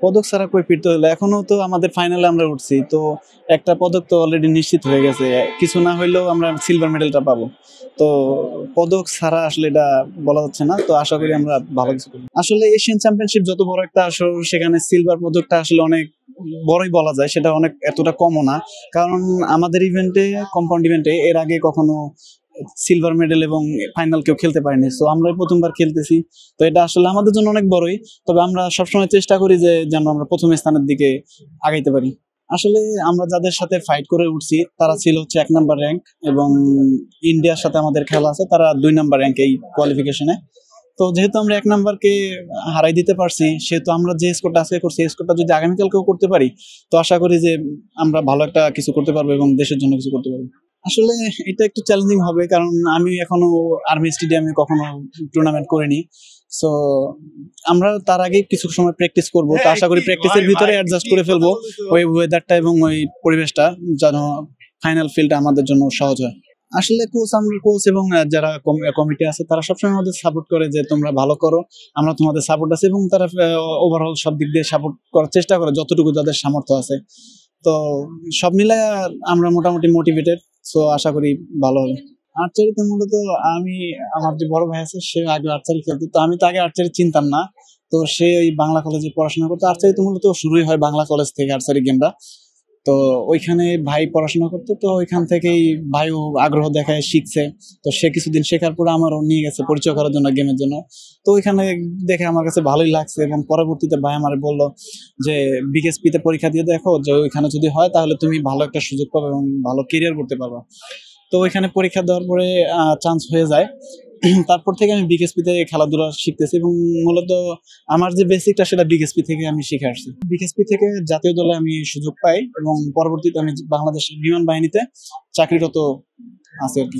পদক ছাড়া কই ফিরতে হলো, এখনো তো আমাদের ফাইনালে আমরা উঠছি, তো একটা পদক তো অলরেডি নিশ্চিত হয়ে গেছে, কিছু না হইলেও আমরা সিলভার মেডেলটা পাবো। তো পদক ছাড়া আসলে এটা বলা যাচ্ছে না, তো আশা করি আমরা ভালো কিছু করবো। আসলে এশিয়ান চ্যাম্পিয়নশিপ যত বড় একটা আসর, সেখানে সিলভার পদকটা আসলে অনেক বড়ই বলা যায়, সেটা অনেক এতটা কমও না। কারণ আমাদের ইভেন্টে, কম্পাউন্ড ইভেন্টে এর আগে কখনো সিলভার মেডেল এবং ফাইনাল কেউ খেলতে পারেনি, সো আমরা প্রথমবার খেলতেছি। তো এটা আসলে আমাদের জন্য অনেক বড়ই। তবে আমরা সবসময় চেষ্টা করি যে যেন আমরা প্রথম স্থানের দিকে আগাইতে পারি। আসলে আমরা যাদের সাথে ফাইট করে উঠছি তারা ছিল হচ্ছে 1 নাম্বার র্যাঙ্ক, এবং ইন্ডিয়ার সাথে আমাদের খেলা আছে, তারা 2 নাম্বার র্যাঙ্ক এই কোয়ালিফিকেশনে। তো যেহেতু আমরা 1 নাম্বারকে হারাই দিতে পারছি, সেহেতু আমরা যে স্কোরটা আজকে করছি এই স্কোরটা যদি আগামীকালকেও করতে পারি, তো আশা করি যে আমরা ভালো একটা কিছু করতে পারবো এবং দেশের জন্য কিছু করতে পারবো। আসলে এটা একটু চ্যালেঞ্জিং হবে, কারণ আমি এখনো আর্মি স্টেডিয়ামে কখনো টুর্নামেন্ট করিনি। সো আমরা তার আগে কিছু সময় প্র্যাকটিস করব, তো আশা করি প্র্যাকটিসের ভিতরে অ্যাডজাস্ট করে ফেলবো ওই ওয়েদারটা এবং ওই পরিবেশটা, যেন ফাইনাল ফিলটা আমাদের জন্য সহজ হয়। আসলে কোচ এবং যারা কমিটি আছে তারা সবসময় আমাদের সাপোর্ট করে যে তোমরা ভালো করো, আমরা তোমাদের সাপোর্ট আছে, এবং তারা ওভারঅল সব দিক দিয়ে সাপোর্ট করার চেষ্টা করে যতটুকু তাদের সামর্থ্য আছে। তো সব মিলায় আমরা মোটামুটি মোটিভেটেড। সো আশা করি ভালো হবে। আর্চারিতে মূলত আমি, আমার যে বড় ভাই আছে সে আগে আর্চারি খেলতো, তো আমি তো আগে আর্চারি চিনতাম না। তো সে ওই বাংলা কলেজে পড়াশোনা করতো, আর্চারি তো মূলত শুরুই হয় বাংলা কলেজ থেকে, আর্চারি গেমটা। তো ওইখানে ভাই পড়াশোনা করতো, তো ওইখান থেকেই ভাইও আগ্রহ দেখায় শিখছে। তো সে কিছুদিন শেখার পর আমারও নিয়ে গেছে পরিচয় করার জন্য গেমের জন্য। তো ওইখানে দেখে আমার কাছে ভালোই লাগছে, এবং পরবর্তীতে ভাই আমার বললো যে বিকেএসপি তে পরীক্ষা দিয়ে দেখো, যে ওইখানে যদি হয় তাহলে তুমি ভালো একটা সুযোগ পাবে এবং ভালো কেরিয়ার করতে পারবা। তো ওইখানে পরীক্ষা দেওয়ার পরে চান্স হয়ে যায়। তারপর থেকে আমি বিকেএসপি তে খেলাধুলা শিখতেছি, এবং মূলত আমার যে বেসিকটা সেটা বিকেএসপি থেকে আমি শিখে আসছি। বিকেএসপি থেকে জাতীয় দলে আমি সুযোগ পাই, এবং পরবর্তীতে আমি বাংলাদেশ বিমান বাহিনীতে চাকরিরত আছি আর কি।